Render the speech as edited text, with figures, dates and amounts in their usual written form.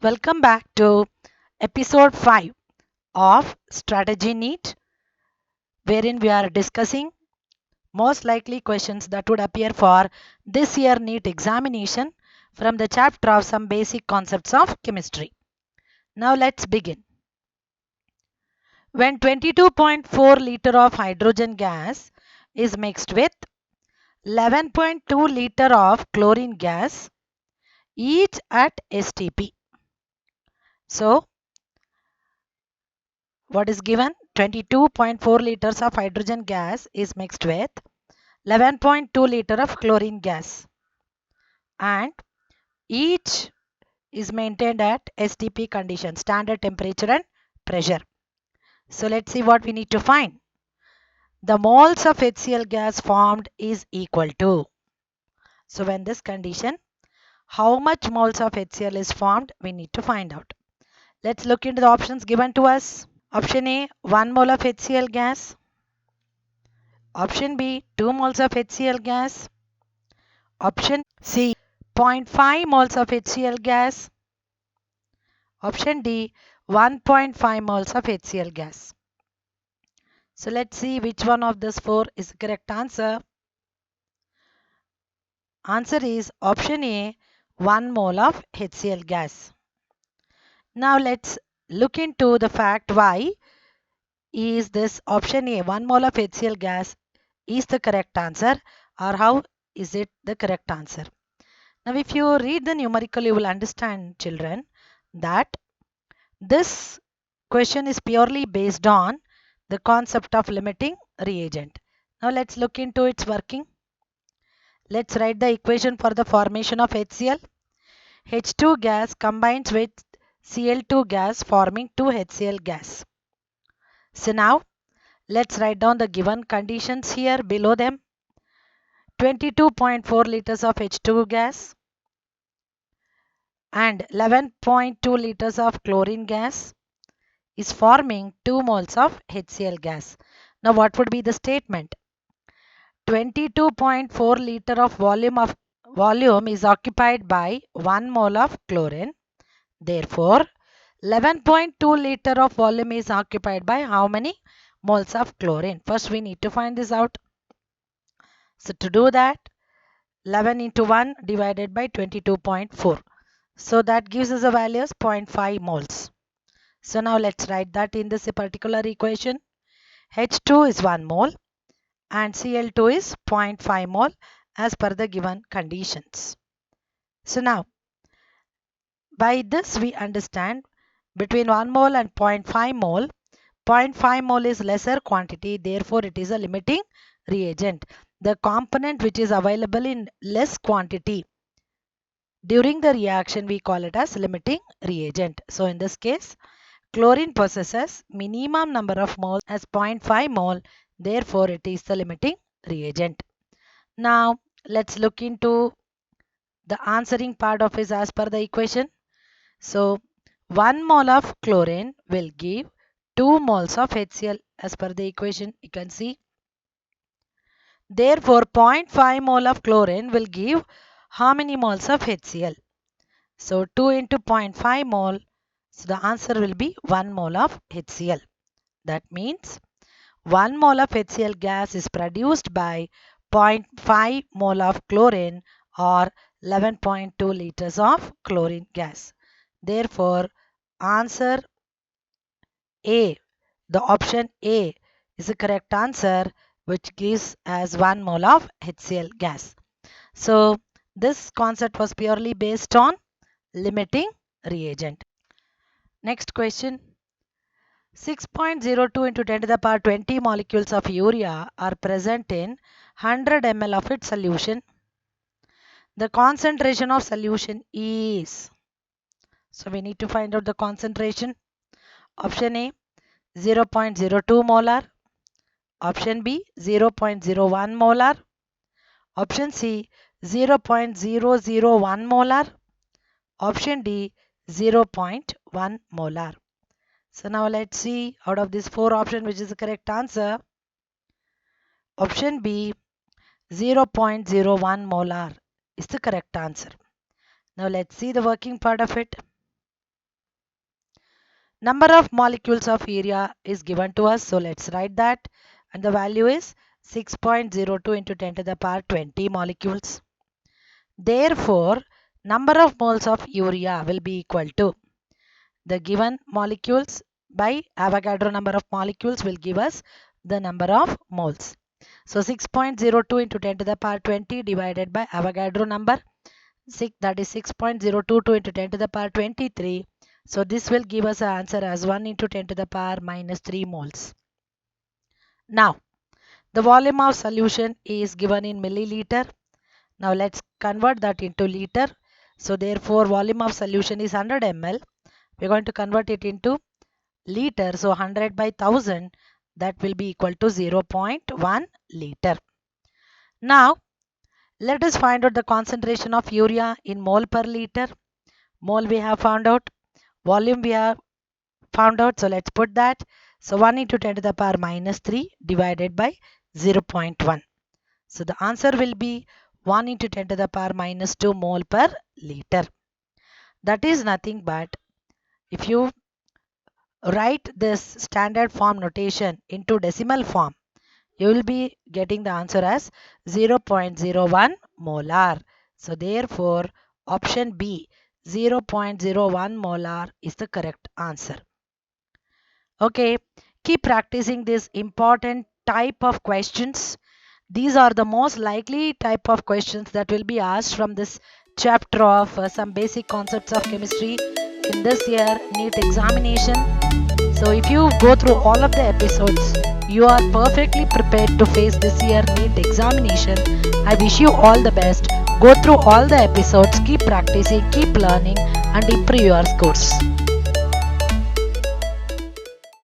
Welcome back to episode 5 of Strategy NEET, wherein we are discussing most likely questions that would appear for this year NEET examination from the chapter of some basic concepts of chemistry. Now let's begin. When 22.4 liter of hydrogen gas is mixed with 11.2 liter of chlorine gas, each at STP. So, what is given? 22.4 liters of hydrogen gas is mixed with 11.2 liter of chlorine gas, and each is maintained at STP condition, standard temperature and pressure. So let's see what we need to find. The moles of HCl gas formed is equal to. So when this condition, how much moles of HCl is formed, we need to find out. Let's look into the options given to us. Option A, 1 mole of HCl gas. Option B, 2 moles of HCl gas. Option C, 0.5 moles of HCl gas. Option D, 1.5 moles of HCl gas. So let's see which one of these four is the correct answer. Answer is option A, 1 mole of HCl gas. Now let's look into the fact why is this option A, 1 mole of HCl gas is the correct answer, or how is it the correct answer. Now if you read the numerical, you will understand, children, that this question is purely based on the concept of limiting reagent. Now let's look into its working. Let's write the equation for the formation of HCl. H2 gas combines with Cl2 gas forming 2HCl gas. So now let's write down the given conditions here below them. 22.4 liters of H2 gas and 11.2 liters of chlorine gas is forming 2 moles of HCl gas. Now what would be the statement? 22.4 liter of volume is occupied by 1 mole of chlorine. Therefore, 11.2 liter of volume is occupied by how many moles of chlorine? First we need to find this out. So to do that, 11 into 1 divided by 22.4. So that gives us a value as 0.5 moles. So now let's write that in this particular equation. H2 is 1 mole and Cl2 is 0.5 mole as per the given conditions. So now by this we understand between 1 mole and 0.5 mole, 0.5 mole is lesser quantity, therefore it is a limiting reagent. The component which is available in less quantity during the reaction we call it as limiting reagent. So in this case, chlorine possesses minimum number of moles as 0.5 mole, therefore it is the limiting reagent. Now let's look into the answering part of it as per the equation. So 1 mole of chlorine will give 2 moles of HCl as per the equation. You can see. Therefore 0.5 mole of chlorine will give how many moles of HCl? So 2 into 0.5 mole. So the answer will be 1 mole of HCl. That means 1 mole of HCl gas is produced by 0.5 mole of chlorine or 11.2 liters of chlorine gas. Therefore, answer A, the option A is the correct answer, which gives as 1 mole of HCl gas. So, this concept was purely based on limiting reagent. Next question. 6.02 into 10 to the power 20 molecules of urea are present in 100 ml of its solution. The concentration of solution is, so we need to find out the concentration. Option A, 0.02 molar. Option B, 0.01 molar. Option C, 0.001 molar. Option D, 0.1 molar. So now let's see out of these four options which is the correct answer. Option B, 0.01 molar is the correct answer. Now let's see the working part of it. Number of molecules of urea is given to us. So let's write that. And the value is 6.02 into 10 to the power 20 molecules. Therefore, number of moles of urea will be equal to the given molecules by Avogadro number of molecules will give us the number of moles. So 6.02 into 10 to the power 20 divided by Avogadro number, that is 6.022 into 10 to the power 23. So this will give us an answer as 1 into 10 to the power minus 3 moles. Now, the volume of solution is given in milliliter. Now let's convert that into liter. So therefore, volume of solution is 100 ml. We're going to convert it into liter. So 100 by 1000, that will be equal to 0.1 liter. Now, let us find out the concentration of urea in mole per liter. Mole we have found out. Volume we have found out. So let's put that. So 1 into 10 to the power minus 3 divided by 0.1. So the answer will be 1 into 10 to the power minus 2 mole per liter. That is nothing but, if you write this standard form notation into decimal form, you will be getting the answer as 0.01 molar. So therefore, option B, 0.01 molar is the correct answer. Okay, keep practicing this important type of questions. These are the most likely type of questions that will be asked from this chapter of some basic concepts of chemistry in this year NEET examination. So if you go through all of the episodes, you are perfectly prepared to face this year NEET examination. I wish you all the best. Go through all the episodes, keep practicing, keep learning and improve your scores.